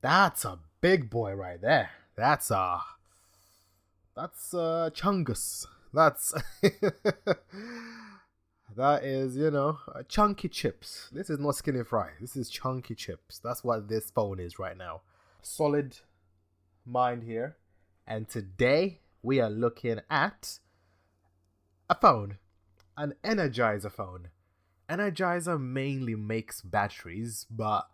That's a big boy right there. That's Chungus. That's that is, chunky chips. This is not skinny fry. This is chunky chips. That's what this phone is right now. Solid mind here. And today we are looking at a phone, an Energizer phone. Energizer mainly makes batteries, but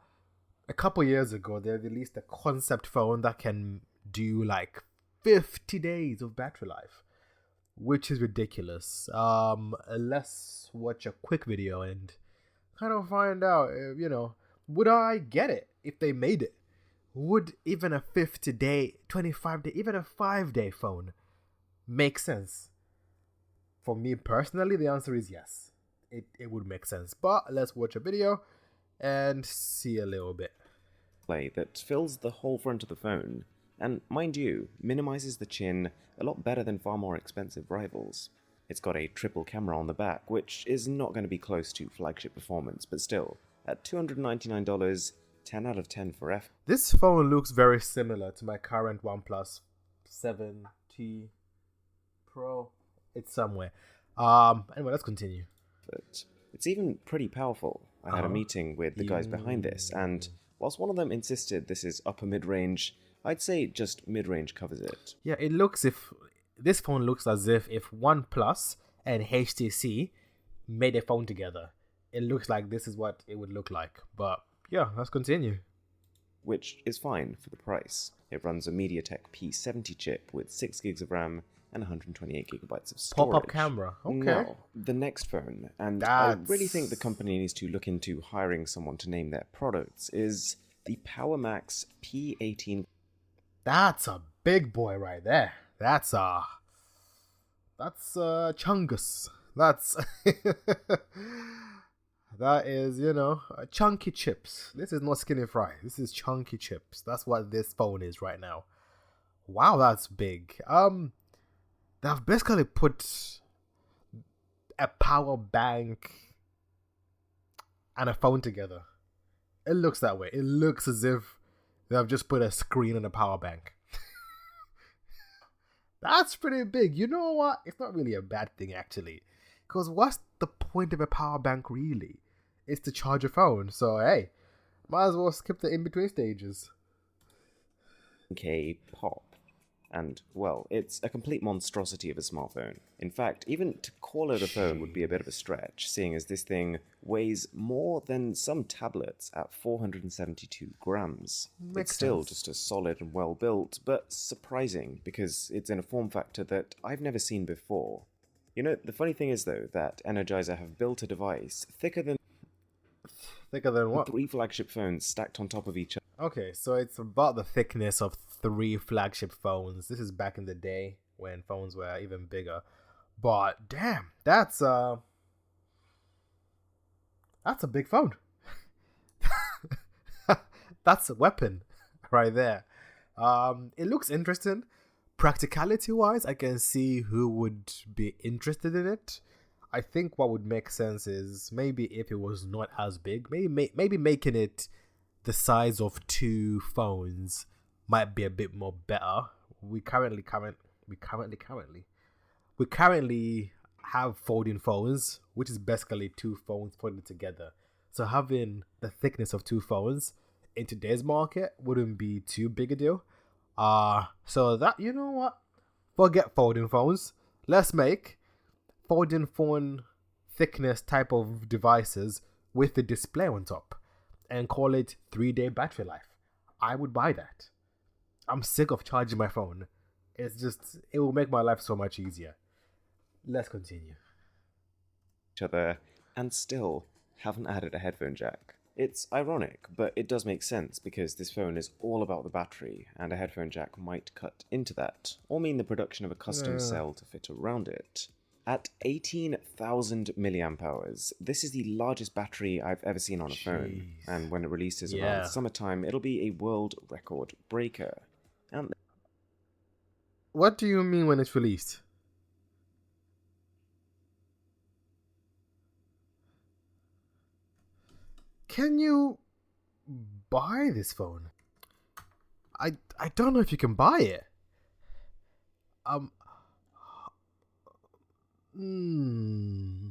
a couple years ago they released a concept phone that can do like 50 days of battery life, which is ridiculous. Let's watch a quick video and kind of find out, would I get it if they made it? Would even a 50-day, 25-day, even a 5-day phone make sense? For me personally, the answer is yes. It would make sense. But let's watch a video and see a little bit. Display that fills the whole front of the phone, and mind you, minimizes the chin a lot better than far more expensive rivals. It's got a triple camera on the back, which is not going to be close to flagship performance, but still, at $299, 10 out of 10 for F. This phone looks very similar to my current OnePlus 7T Pro. It's somewhere. Anyway, let's continue. But it's even pretty powerful. I had a meeting with the guys behind this, and whilst one of them insisted this is upper mid-range, I'd say just mid-range covers it. Yeah, this phone looks as if OnePlus and HTC made a phone together. It looks like this is what it would look like. But yeah, let's continue. Which is fine for the price. It runs a MediaTek P70 chip with 6 gigs of RAM and 128 gigabytes of storage. Pop-up camera. Okay. Now, the next phone, and I really think the company needs to look into hiring someone to name their products, is the PowerMax P18. That's a big boy right there. That's Chungus. That's that is, chunky chips. This is not skinny fry. This is chunky chips. That's what this phone is right now. Wow, that's big. They've basically put a power bank and a phone together. It looks that way. It looks as if they've just put a screen and a power bank. That's pretty big. You know what? It's not really a bad thing, actually. Because what's the point of a power bank, really? It's to charge a phone. So, hey, might as well skip the in-between stages. K pop. And, well, it's a complete monstrosity of a smartphone. In fact, even to call it a phone would be a bit of a stretch, seeing as this thing weighs more than some tablets at 472 grams. It's still just a solid and well built, but surprising, because it's in a form factor that I've never seen before. You know, the funny thing is, though, that Energizer have built a device thicker than what? 3 flagship phones stacked on top of each other. Okay, so it's about the thickness of 3 flagship phones. This is back in the day when phones were even bigger. But damn, that's a big phone. That's a weapon right there. It looks interesting. Practicality wise, I can see who would be interested in it. I think what would make sense is maybe if it was not as big, maybe making it the size of 2 phones might be a bit more better. We currently have folding phones, which is basically 2 phones folded together. So having the thickness of 2 phones in today's market wouldn't be too big a deal. So that, you know what? Forget folding phones. Let's make folding phone thickness type of devices with the display on top and call it 3-day battery life. I would buy that. I'm sick of charging my phone. It will make my life so much easier. Let's continue. Each other, and still haven't added a headphone jack. It's ironic, but it does make sense because this phone is all about the battery, and a headphone jack might cut into that, or mean the production of a custom cell to fit around it. At 18,000 milliamp hours, this is the largest battery I've ever seen on a phone, and when it releases around summertime, it'll be a world record breaker. And what do you mean when it's released? Can you buy this phone? I don't know if you can buy it. Um. Hmm.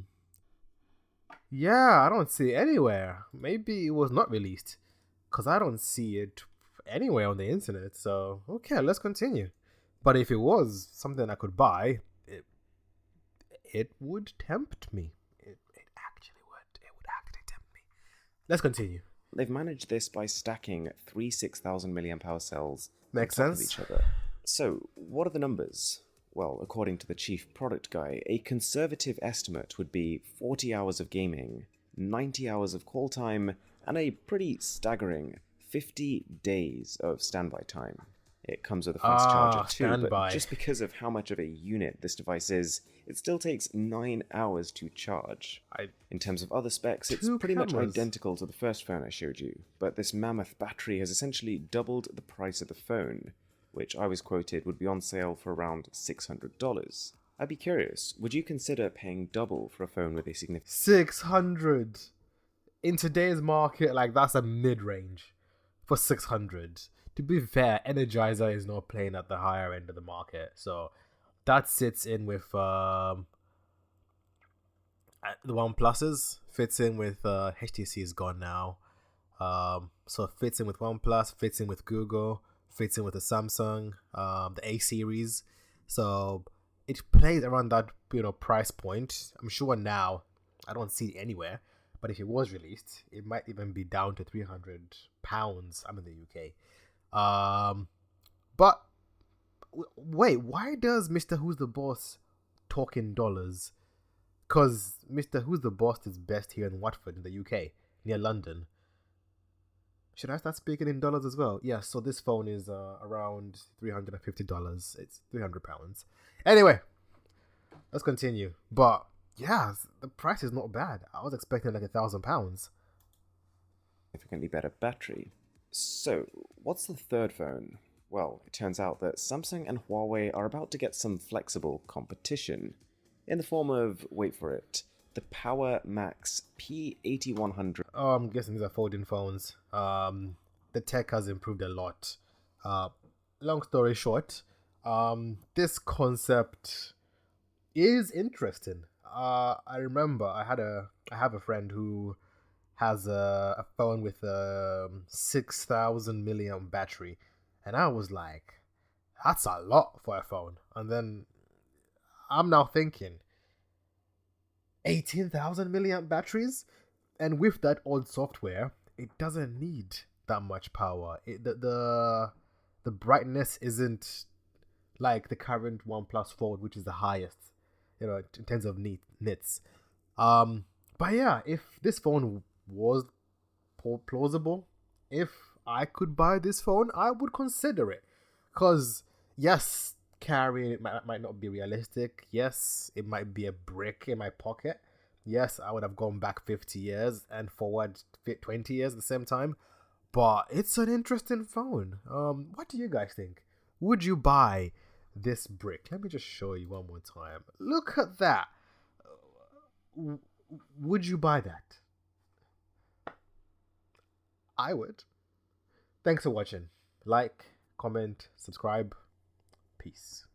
Yeah, I don't see it anywhere. Maybe it was not released, cause I don't see it anywhere on the internet. So okay, let's continue. But if it was something I could buy, it would tempt me. It actually would. It would actually tempt me. Let's continue. They've managed this by stacking three 6,000 milliamp hour cells on Makes top of sense. each other. So, what are the numbers? Well, according to the chief product guy, a conservative estimate would be 40 hours of gaming, 90 hours of call time, and a pretty staggering 50 days of standby time. It comes with a fast charger too, but Standby. just because of how much of a unit this device is, it still takes 9 hours to charge. In terms of other specs, it's Two pretty much cameras. identical to the first phone I showed you, but this mammoth battery has essentially doubled the price of the phone, which I was quoted would be on sale for around $600. I'd be curious, would you consider paying double for a phone with a significant 600 in today's market, like that's a mid-range for 600. To be fair, Energizer is not playing at the higher end of the market, so that sits in with the OnePluses. Fits in with HTC is gone now, so it fits in with OnePlus, fits in with Google, fits in with the Samsung, the A series. So it plays around that price point. I'm sure now I don't see it anywhere, but if it was released, it might even be down to £300. I'm in the UK. But wait, why does Mr. Who's the Boss talk in dollars? Because Mr. Who's the Boss is best here in Watford in the UK, near London. Should I start speaking in dollars as well? Yeah, so this phone is around $350. It's £300. Anyway, let's continue. But yeah, the price is not bad. I was expecting like £1,000. significantly better battery. So, what's the third phone? Well, it turns out that Samsung and Huawei are about to get some flexible competition in the form of, wait for it, the Power Max P8100. Oh, I'm guessing these are folding phones. The tech has improved a lot. Long story short, this concept is interesting. I remember I have a friend who has a phone with a 6,000 milliamp battery, and I was like, that's a lot for a phone. And then I'm now thinking 18,000 milliamp batteries, and with that old software, it doesn't need that much power. The brightness isn't like the current OnePlus Fold, which is the highest, in terms of nits. But yeah, if this phone was plausible, if I could buy this phone, I would consider it. Cause yes, carrying it might not be realistic. Yes, it might be a brick in my pocket. Yes, I would have gone back 50 years and forward 20 years at the same time. But it's an interesting phone. What do you guys think? Would you buy this brick? Let me just show you one more time. Look at that. Would you buy that? I would. Thanks for watching. Like, comment, subscribe. Peace.